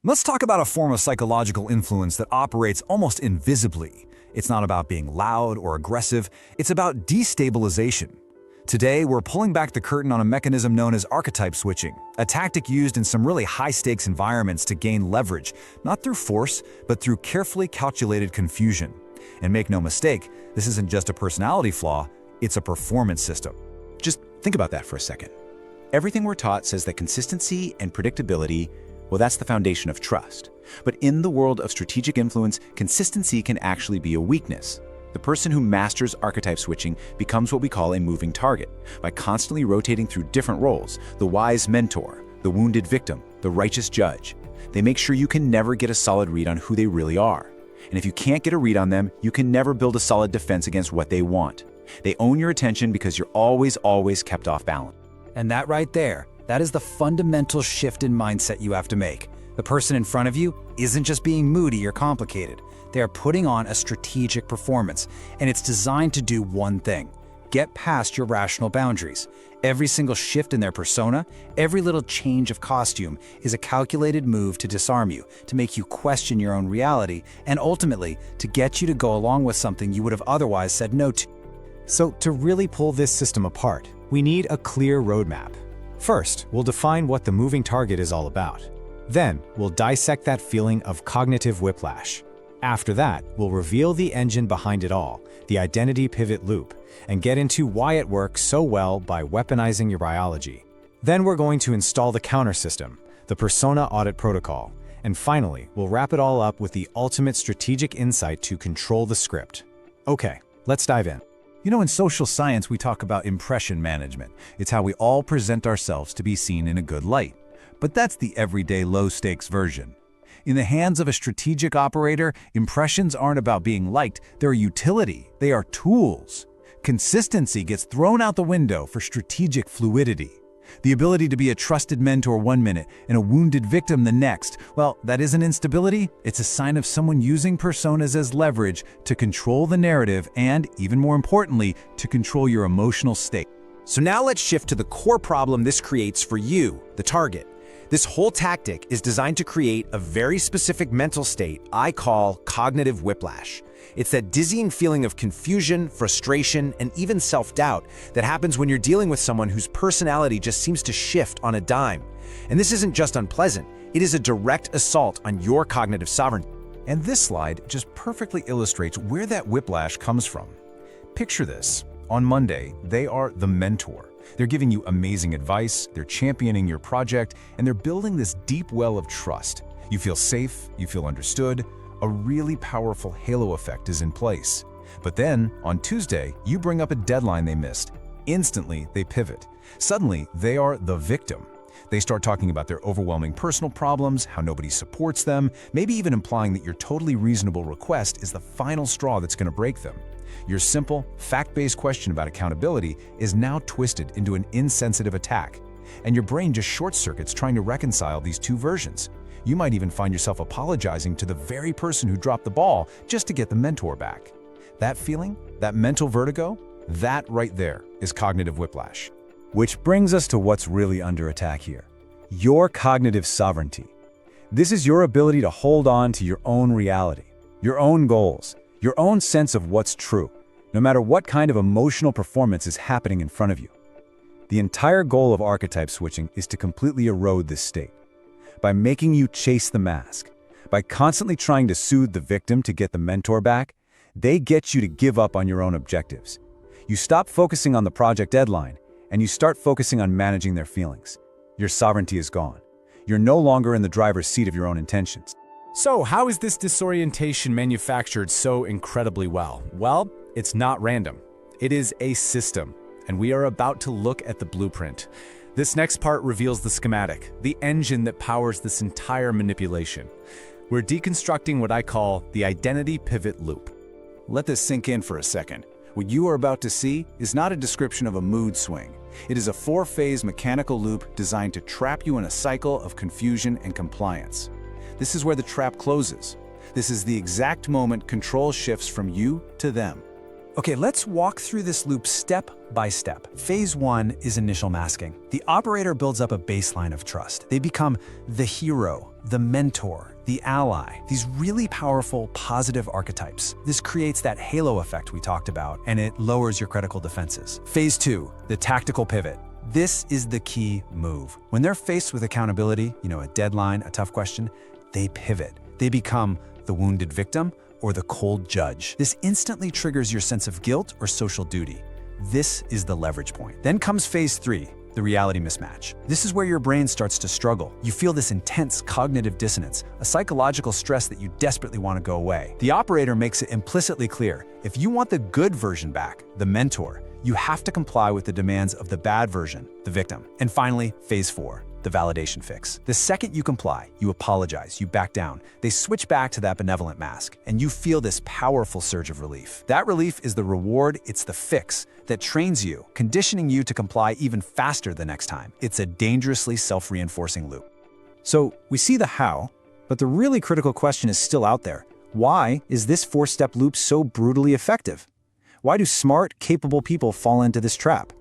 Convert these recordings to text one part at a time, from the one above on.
Let's talk about a form of psychological influence that operates almost invisibly. It's not about being loud or aggressive, it's about destabilization. Today, we're pulling back the curtain on a mechanism known as archetype switching, a tactic used in some really high-stakes environments to gain leverage, not through force, but through carefully calculated confusion. And make no mistake, this isn't just a personality flaw, it's a performance system. Just think about that for a second. Everything we're taught says that consistency and predictability, well, that's the foundation of trust. But in the world of strategic influence, consistency can actually be a weakness. The person who masters archetype switching becomes what we call a moving target, by constantly rotating through different roles: the wise mentor, the wounded victim, the righteous judge. They make sure you can never get a solid read on who they really are. And if you can't get a read on them, you can never build a solid defense against what they want. They own your attention because you're always kept off balance. And that right there, that is the fundamental shift in mindset you have to make. The person in front of you isn't just being moody or complicated. They are putting on a strategic performance, and it's designed to do one thing: get past your rational boundaries. Every single shift in their persona, every little change of costume is a calculated move to disarm you, to make you question your own reality, and ultimately to get you to go along with something you would have otherwise said no to. So to really pull this system apart, we need a clear roadmap. First, we'll define what the moving target is all about. Then, we'll dissect that feeling of cognitive whiplash. After that, we'll reveal the engine behind it all, the identity pivot loop, and get into why it works so well by weaponizing your biology. Then we're going to install the counter system, the Persona-Audit Protocol, and finally, we'll wrap it all up with the ultimate strategic insight to control the script. Okay, let's dive in. You know, in social science, we talk about impression management. It's how we all present ourselves to be seen in a good light. But that's the everyday low-stakes version. In the hands of a strategic operator, impressions aren't about being liked, they're a utility, they are tools. Consistency gets thrown out the window for strategic fluidity. The ability to be a trusted mentor one minute and a wounded victim the next, well, that isn't instability, it's a sign of someone using personas as leverage to control the narrative and, even more importantly, to control your emotional state. So now let's shift to the core problem this creates for you, the target. This whole tactic is designed to create a very specific mental state I call cognitive whiplash. It's that dizzying feeling of confusion, frustration, and even self-doubt that happens when you're dealing with someone whose personality just seems to shift on a dime. And this isn't just unpleasant, it is a direct assault on your cognitive sovereignty. And this slide just perfectly illustrates where that whiplash comes from. Picture this. On Monday, they are the mentor. They're giving you amazing advice, they're championing your project, and they're building this deep well of trust. You feel safe, you feel understood, a really powerful halo effect is in place. But then, on Tuesday, you bring up a deadline they missed. Instantly, they pivot. Suddenly, they are the victim. They start talking about their overwhelming personal problems, how nobody supports them, maybe even implying that your totally reasonable request is the final straw that's going to break them. Your simple, fact-based question about accountability is now twisted into an insensitive attack, and your brain just short-circuits trying to reconcile these two versions. You might even find yourself apologizing to the very person who dropped the ball just to get the mentor back. That feeling, that mental vertigo, that right there is cognitive whiplash. Which brings us to what's really under attack here: your cognitive sovereignty. This is your ability to hold on to your own reality, your own goals, your own sense of what's true, no matter what kind of emotional performance is happening in front of you. The entire goal of archetype switching is to completely erode this state. By making you chase the mask, by constantly trying to soothe the victim to get the mentor back, they get you to give up on your own objectives. You stop focusing on the project deadline, and you start focusing on managing their feelings. Your sovereignty is gone. You're no longer in the driver's seat of your own intentions. So how is this disorientation manufactured so incredibly well? Well, it's not random. It is a system, and we are about to look at the blueprint. This next part reveals the schematic, the engine that powers this entire manipulation. We're deconstructing what I call the identity pivot loop. Let this sink in for a second. What you are about to see is not a description of a mood swing. It is a four-phase mechanical loop designed to trap you in a cycle of confusion and compliance. This is where the trap closes. This is the exact moment control shifts from you to them. Okay, let's walk through this loop step by step. Phase 1 is initial masking. The operator builds up a baseline of trust. They become the hero, the mentor, the ally, these really powerful positive archetypes. This creates that halo effect we talked about, and it lowers your critical defenses. Phase 2, the tactical pivot. This is the key move. When they're faced with accountability, a deadline, a tough question, they pivot. They become the wounded victim or the cold judge. This instantly triggers your sense of guilt or social duty. This is the leverage point. Then comes phase 3, the reality mismatch. This is where your brain starts to struggle. You feel this intense cognitive dissonance, a psychological stress that you desperately want to go away. The operator makes it implicitly clear, if you want the good version back, the mentor, you have to comply with the demands of the bad version, the victim. And finally, phase 4. The validation fix. The second you comply, you apologize, you back down, they switch back to that benevolent mask, and you feel this powerful surge of relief. That relief is the reward, it's the fix that trains you, conditioning you to comply even faster the next time. It's a dangerously self-reinforcing loop. So we see the how, but the really critical question is still out there. Why is this 4-step loop so brutally effective? Why do smart, capable people fall into this trap?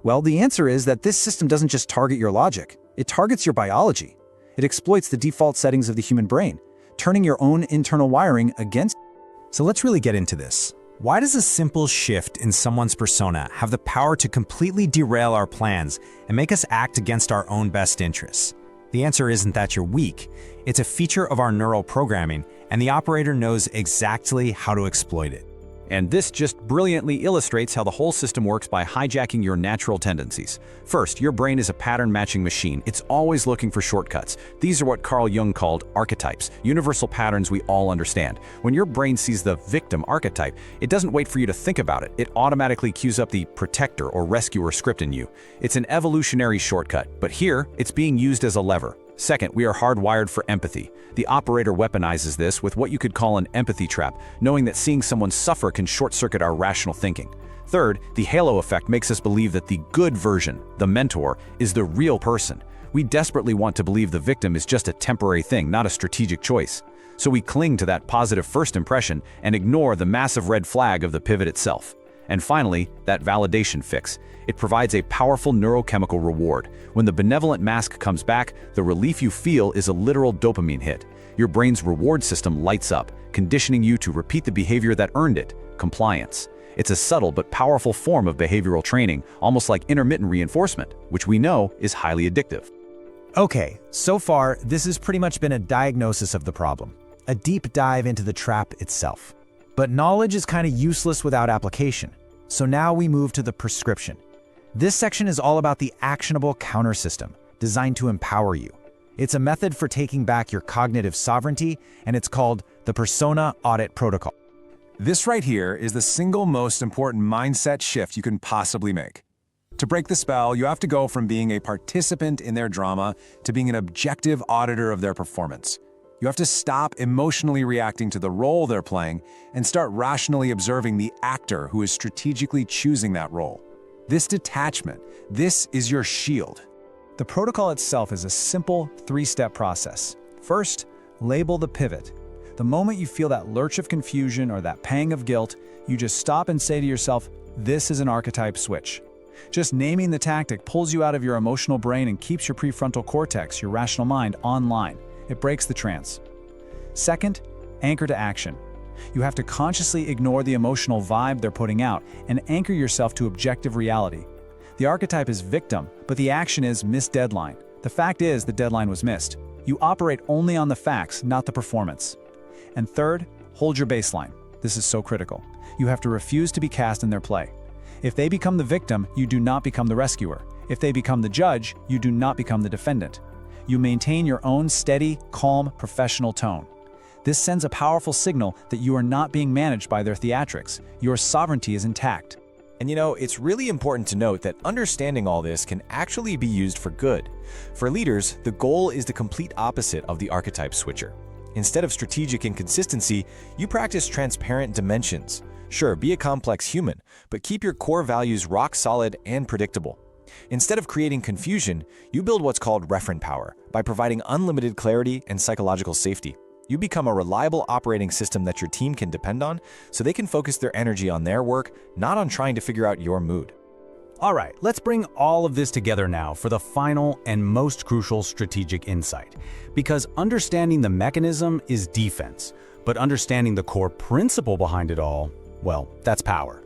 Well, the answer is that this system doesn't just target your logic. It targets your biology. It exploits the default settings of the human brain, turning your own internal wiring against. So let's really get into this. Why does a simple shift in someone's persona have the power to completely derail our plans and make us act against our own best interests? The answer isn't that you're weak. It's a feature of our neural programming, and the operator knows exactly how to exploit it. And this just brilliantly illustrates how the whole system works by hijacking your natural tendencies. First, your brain is a pattern-matching machine. It's always looking for shortcuts. These are what Carl Jung called archetypes, universal patterns we all understand. When your brain sees the victim archetype, it doesn't wait for you to think about it. It automatically cues up the protector or rescuer script in you. It's an evolutionary shortcut, but here, it's being used as a lever. Second, we are hardwired for empathy. The operator weaponizes this with what you could call an empathy trap, knowing that seeing someone suffer can short-circuit our rational thinking. Third, the halo effect makes us believe that the good version, the mentor, is the real person. We desperately want to believe the victim is just a temporary thing, not a strategic choice. So we cling to that positive first impression and ignore the massive red flag of the pivot itself. And finally, that validation fix. It provides a powerful neurochemical reward. When the benevolent mask comes back, the relief you feel is a literal dopamine hit. Your brain's reward system lights up, conditioning you to repeat the behavior that earned it, compliance. It's a subtle but powerful form of behavioral training, almost like intermittent reinforcement, which we know is highly addictive. Okay, so far, this has pretty much been a diagnosis of the problem, a deep dive into the trap itself. But knowledge is kind of useless without application. So now we move to the prescription. This section is all about the actionable counter system, designed to empower you. It's a method for taking back your cognitive sovereignty, and it's called the Persona-Audit Protocol. This right here is the single most important mindset shift you can possibly make. To break the spell, you have to go from being a participant in their drama to being an objective auditor of their performance. You have to stop emotionally reacting to the role they're playing and start rationally observing the actor who is strategically choosing that role. This detachment, this is your shield. The protocol itself is a simple 3-step process. First, label the pivot. The moment you feel that lurch of confusion or that pang of guilt, you just stop and say to yourself, this is an archetype switch. Just naming the tactic pulls you out of your emotional brain and keeps your prefrontal cortex, your rational mind, online. It breaks the trance. Second, anchor to action. You have to consciously ignore the emotional vibe they're putting out and anchor yourself to objective reality. The archetype is victim, but the action is miss deadline. The fact is the deadline was missed. You operate only on the facts, not the performance. And third, hold your baseline. This is so critical. You have to refuse to be cast in their play. If they become the victim, you do not become the rescuer. If they become the judge, you do not become the defendant. You maintain your own steady, calm, professional tone. This sends a powerful signal that you are not being managed by their theatrics. Your sovereignty is intact. And it's really important to note that understanding all this can actually be used for good. For leaders, the goal is the complete opposite of the archetype switcher. Instead of strategic inconsistency, you practice transparent dimensions. Sure, be a complex human, but keep your core values rock solid and predictable. Instead of creating confusion, you build what's called referent power by providing unlimited clarity and psychological safety. You become a reliable operating system that your team can depend on, so they can focus their energy on their work, not on trying to figure out your mood. All right, let's bring all of this together now for the final and most crucial strategic insight. Because understanding the mechanism is defense, but understanding the core principle behind it all, well, that's power.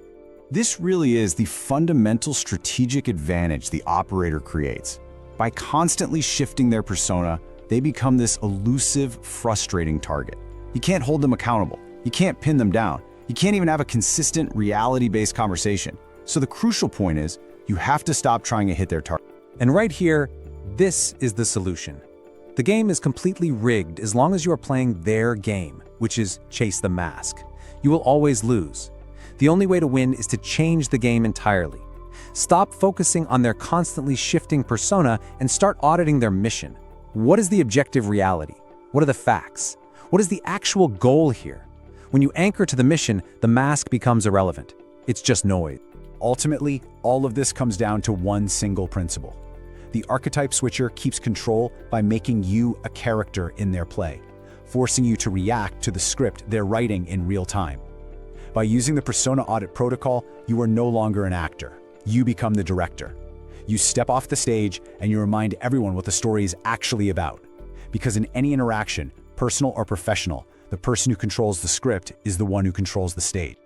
This really is the fundamental strategic advantage the operator creates. By constantly shifting their persona, they become this elusive, frustrating target. You can't hold them accountable. You can't pin them down. You can't even have a consistent, reality-based conversation. So the crucial point is, you have to stop trying to hit their target. And right here, this is the solution. The game is completely rigged as long as you are playing their game, which is chase the mask. You will always lose. The only way to win is to change the game entirely. Stop focusing on their constantly shifting persona and start auditing their mission. What is the objective reality? What are the facts? What is the actual goal here? When you anchor to the mission, the mask becomes irrelevant. It's just noise. Ultimately, all of this comes down to one single principle. The archetype switcher keeps control by making you a character in their play, forcing you to react to the script they're writing in real time. By using the Persona-Audit Protocol, you are no longer an actor. You become the director. You step off the stage and you remind everyone what the story is actually about. Because in any interaction, personal or professional, the person who controls the script is the one who controls the stage.